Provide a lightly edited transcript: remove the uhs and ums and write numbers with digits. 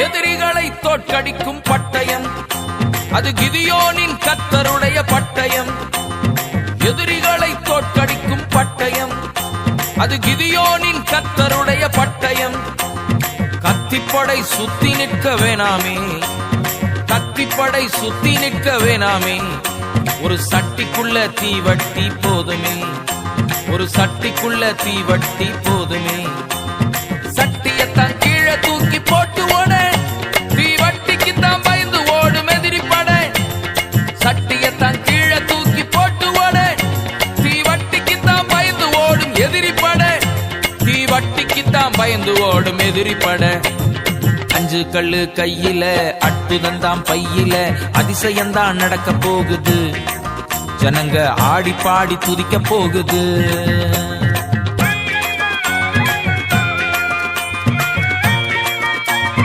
எதிரிகளை தோற்கடிக்கும் பட்டயம், அது கிதியோனின் கர்த்தருடைய பட்டயம். எதிரிகளை தோற்கடிக்கும் பட்டயம், அது கிதியோனின் கர்த்தருடைய பட்டயம். கத்திப்படை சுத்தி நிற்க வேணாமே, கத்திப்படை சுத்தி நிற்க வேணாமே. ஒரு சட்டிக்குள்ள தீவட்டி போதுமே, ஒரு சட்டிக்குள்ள தீவட்டி போதுமே. சட்டியத்தான் கீழே தூக்கி போட்டு ஓட, தீவட்டிக்கு தான் பயந்து ஓடும் எதிரி படை. சட்டியத்தான் கீழே தூக்கி போட்டு ஓட, தீவட்டிக்கு தான் பயந்து ஓடும் எதிரி படை. தீவட்டிக்கு தான் பயந்து ஓடும் எதிரி படை. 5 கல்லு கையில, அற்புதந்தாம் பையில, அதிசயந்தான் நடக்க போகுது. ஜனங்க ஆடி பாடி துதிக்க போகுது.